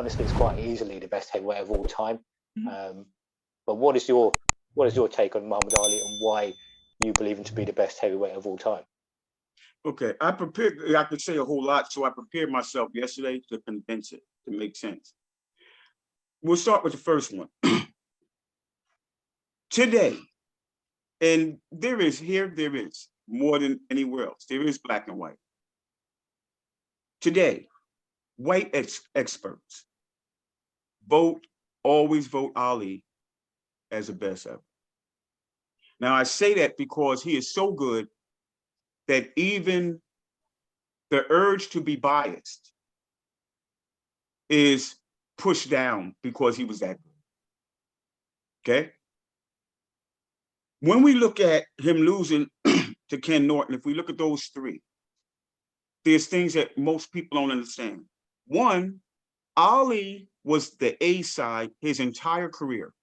honestly, it's quite easily the best heavyweight of all time. Mhm. But what is your take on Muhammad Ali and why you believe him to be the best heavyweight of all time? Okay, I prepared. I could say a whole lot, so I prepared myself yesterday to condense it to make sense. We'll start with the first one. Today, and there is more than anywhere else. There is black and white. Today, white experts vote, always vote Ali as the best ever. Now, I say that because he is so good that even the urge to be biased is pushed down because he was that good. Okay? When we look at him losing to Ken Norton, if we look at those three, there's things that most people don't understand. One, Ali was the A side his entire career.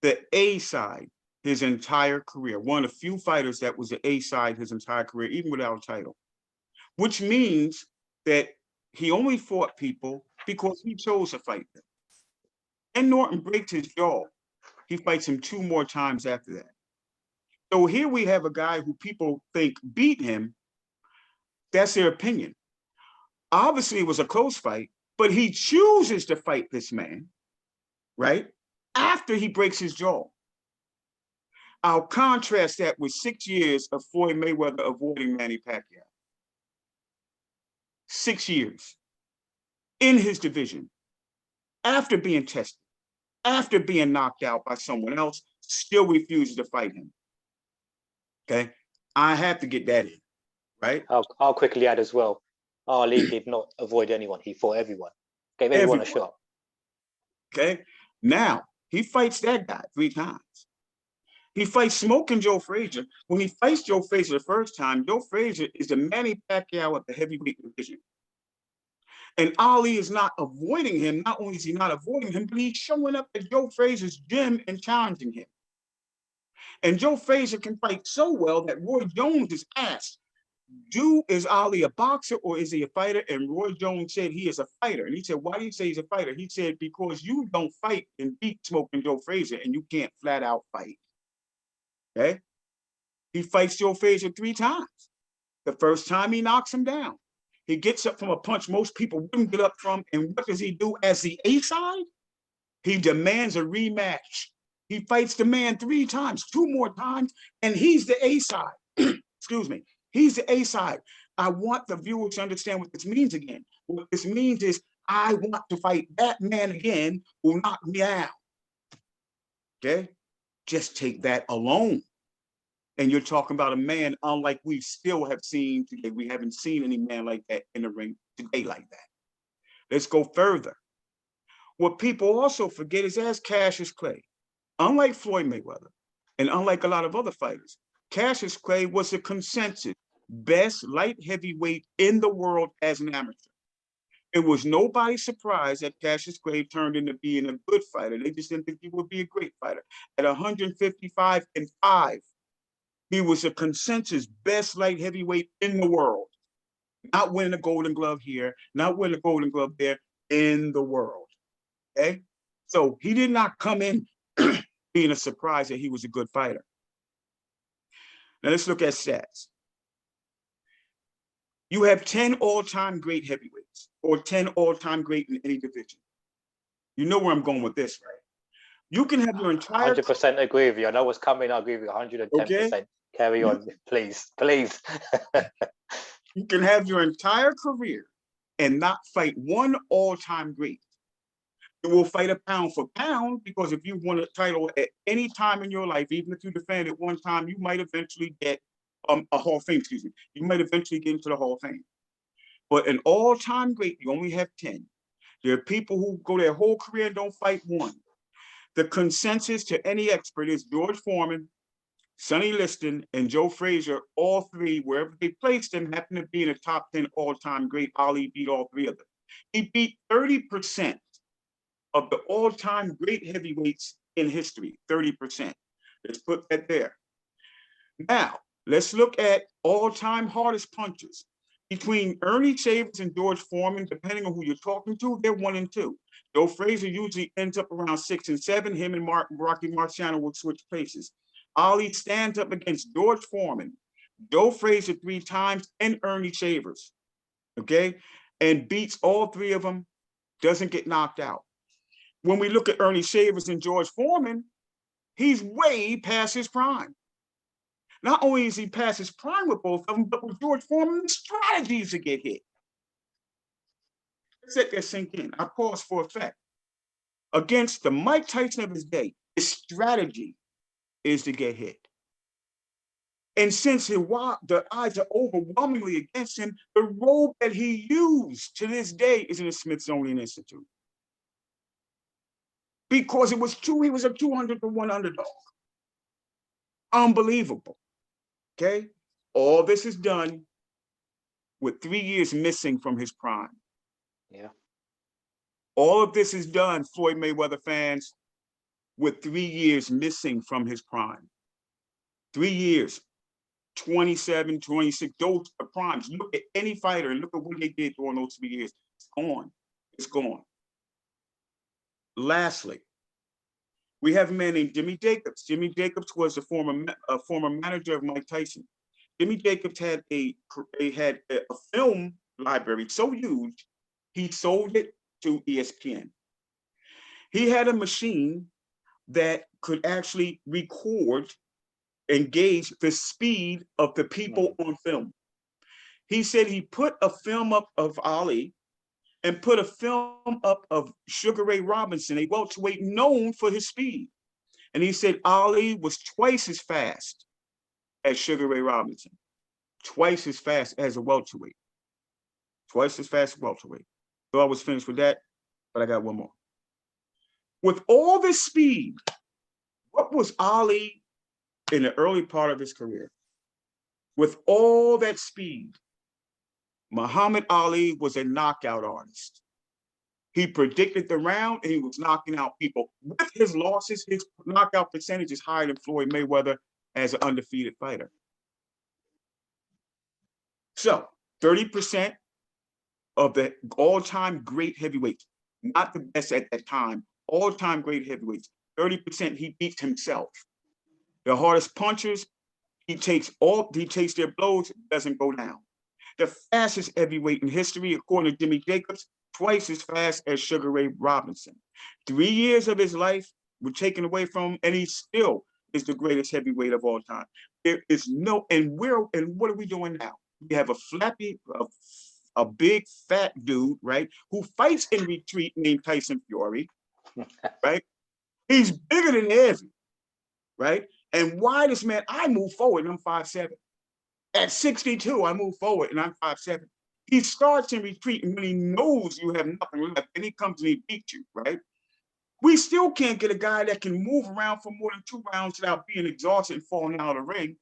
The A side his entire career. One of the few fighters that was the A side his entire career, even without a title. Which means that he only fought people because he chose to fight them. And Norton breaks his jaw. He fights him 2 more times after that. So here we have a guy who people think beat him. That's their opinion. Obviously, it was a close fight, but he chooses to fight this man, right? After he breaks his jaw. I'll contrast that with 6 years of Floyd Mayweather avoiding Manny Pacquiao. 6 years in his division, after being tested, after being knocked out by someone else, still refuses to fight him. Okay? I have to get that in, right? I'll quickly add as well, Ali did not avoid anyone. He fought everyone. Gave everyone a shot. Okay? Now, he fights that guy 3 times. He fights Smoking Joe Frazier. When he fights Joe Frazier the first time, Joe Frazier is the Manny Pacquiao of the heavyweight division. And Ali is not avoiding him. Not only is he not avoiding him, but he's showing up at Joe Frazier's gym and challenging him. And Joe Frazier can fight so well that Roy Jones is asked, is Ali a boxer or is he a fighter? And Roy Jones said he is a fighter. And he said, why do you say he's a fighter? He said, because you don't fight and beat Smoking Joe Frazier and you can't flat out fight. Okay? He fights Joe Frazier 3 times. The first time he knocks him down. He gets up from a punch most people wouldn't get up from. And what does he do as the A side? He demands a rematch. He fights the man 3 times, 2 more times, and he's the A side. Excuse me. He's the A side. I want the viewers to understand what this means again. What this means is I want to fight that man again who knocked me out. Okay? Just take that alone. And you're talking about a man unlike we still have seen today. We haven't seen any man like that in the ring today like that. Let's go further. What people also forget is as Cassius Clay, unlike Floyd Mayweather, and unlike a lot of other fighters, Cassius Clay was a consensus best light heavyweight in the world as an amateur. It was nobody surprised that Cassius Clay turned into being a good fighter. They just didn't think he would be a great fighter. At 155 and 5, he was a consensus best light heavyweight in the world. Not winning a Golden Glove here, not winning a Golden Glove there, in the world. Okay? So he did not come in being a surprise that he was a good fighter. Now let's look at stats. You have 10 all-time great heavyweights or 10 all-time great in any division. You know where I'm going with this, right? You can have your entire 100% agree with you. I know what's coming. I agree with you 110%. Okay? Carry on, please. You can have your entire career and not fight one all-time great. You will fight a pound for pound because if you won a title at any time in your life, even if you defend it one time, you might eventually get a Hall of Fame, excuse me. You might eventually get into the Hall of Fame. But an all-time great, you only have 10. There are people who go their whole career and don't fight one. The consensus to any expert is George Foreman, Sonny Liston, and Joe Frazier, all 3, wherever they placed them, happen to be in the top 10 all-time great. Ali beat all 3 of them. He beat 30% of the all-time great heavyweights in history, 30%. Let's put that there. Now, let's look at all-time hardest punches. Between Ernie Shavers and George Foreman, depending on who you're talking to, they're 1 and 2. Joe Frazier usually ends up around 6 and 7. Him and Rocky Marciano will switch places. Ali stands up against George Foreman, Joe Frazier 3 times, and Ernie Shavers, okay? And beats all 3 of them, doesn't get knocked out. When we look at Ernie Shavers and George Foreman, he's way past his prime. Not only is he past his prime with both of them, but with George Foreman, the strategies to get hit. Let's let that sink in. I pause for effect. Against the Mike Tyson of his day, his strategy is to get hit. And since the odds are overwhelmingly against him, the rope that he used to this day is in the Smithsonian Institute. Because he was a 200-to-1 underdog. Unbelievable. Okay? All this is done with 3 years missing from his prime. Yeah. All of this is done, Floyd Mayweather fans, with 3 years missing from his prime. 3 years, 27, 26, those are primes. Look at any fighter and look at what they did during those 3 years. It's gone. It's gone. Lastly, we have a man named Jimmy Jacobs. Jimmy Jacobs was a former manager of Mike Tyson. Jimmy Jacobs had a film library so huge, he sold it to ESPN. He had a machine that could actually record and gauge the speed of the people on film. He said he put a film up of Ali and put a film up of Sugar Ray Robinson, a welterweight known for his speed. And he said Ali was twice as fast as Sugar Ray Robinson, twice as fast as a welterweight, twice as fast as welterweight. So I was finished with that, but I got one more. With all this speed, what was Ali in the early part of his career? With all that speed, Muhammad Ali was a knockout artist. He predicted the round and he was knocking out people. With his losses, his knockout percentage is higher than Floyd Mayweather as an undefeated fighter. So 30% of the all-time great heavyweights, not the best at that time, all-time great heavyweights, 30% he beats himself. The hardest punchers, he takes their blows, doesn't go down. The fastest heavyweight in history, according to Jimmy Jacobs, twice as fast as Sugar Ray Robinson. 3 years of his life were taken away from him, and he still is the greatest heavyweight of all time. There is no, and what are we doing now? We have a big fat dude, right, who fights in retreat named Tyson Fury, right? He's bigger than Evie, right? And why this man, I move forward and I'm 5'7". At 62, I move forward and I'm 5'7". He starts in retreat, and when he knows you have nothing left, and he comes and he beats you, right? We still can't get a guy that can move around for more than 2 rounds without being exhausted and falling out of the ring.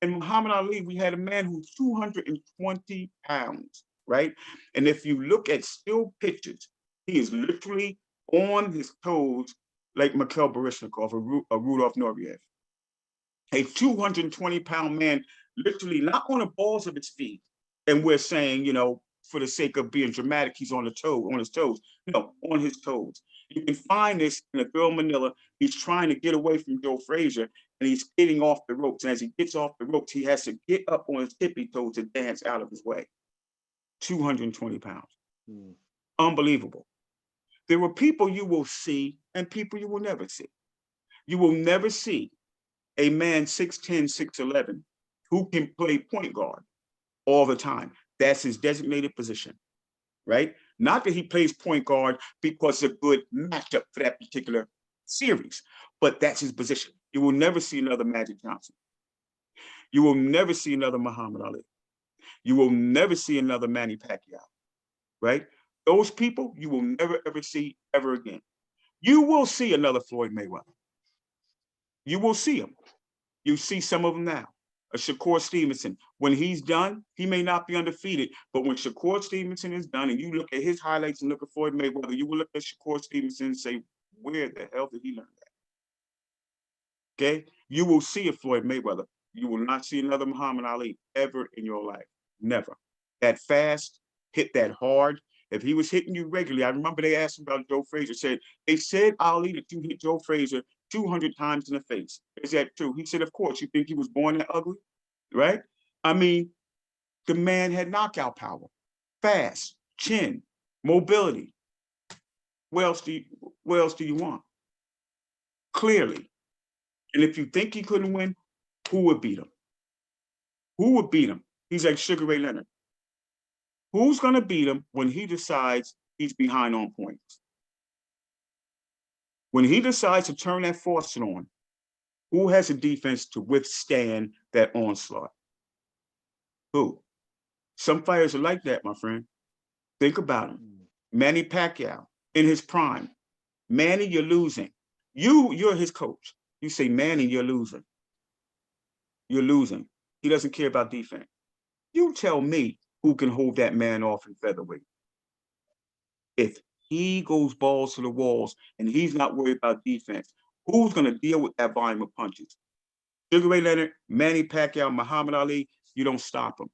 And Muhammad Ali, we had a man who's 220 pounds, right? And if you look at still pictures, he is literally on his toes like Mikhail Baryshnikov or Rudolph Nureyev. A 220-pound man, literally not on the balls of his feet. And we're saying, you know, for the sake of being dramatic, he's on his toes. No, on his toes. You can find this in a girl Manila. He's trying to get away from Joe Frazier, and he's getting off the ropes. And as he gets off the ropes, he has to get up on his tippy toes to dance out of his way. 220 pounds. Unbelievable. There are people you will see and people you will never see. You will never see a man 6'10", 6'11", who can play point guard all the time. That's his designated position, right? Not that he plays point guard because it's a good matchup for that particular series, but that's his position. You will never see another Magic Johnson. You will never see another Muhammad Ali. You will never see another Manny Pacquiao, right? Those people you will never, ever see ever again. You will see another Floyd Mayweather. You will see him. You see some of them now. A Shakur Stevenson, when he's done, he may not be undefeated, but when Shakur Stevenson is done and you look at his highlights and look at Floyd Mayweather, you will look at Shakur Stevenson and say, where the hell did he learn that? Okay? You will see a Floyd Mayweather. You will not see another Muhammad Ali ever in your life. Never. that fast, hit that hard. If he was hitting you regularly, I remember they asked him about Joe Frazier, they said, Ali, that you hit Joe Frazier 200 times in the face. Is that true? He said, of course. You think he was born that ugly, right? I mean, the man had knockout power, fast, chin, mobility. What else do you want? Clearly. And if you think he couldn't win, who would beat him? Who would beat him? He's like Sugar Ray Leonard. Who's going to beat him when he decides he's behind on points? When he decides to turn that faucet on, who has a defense to withstand that onslaught? Who? Some fighters are like that, my friend. Think about him. Manny Pacquiao in his prime. Manny, you're losing. You're his coach. You say, Manny, you're losing. You're losing. He doesn't care about defense. You tell me who can hold that man off in featherweight. If he goes balls to the walls and he's not worried about defense, who's going to deal with that volume of punches? Sugar Ray Leonard, Manny Pacquiao, Muhammad Ali, you don't stop him.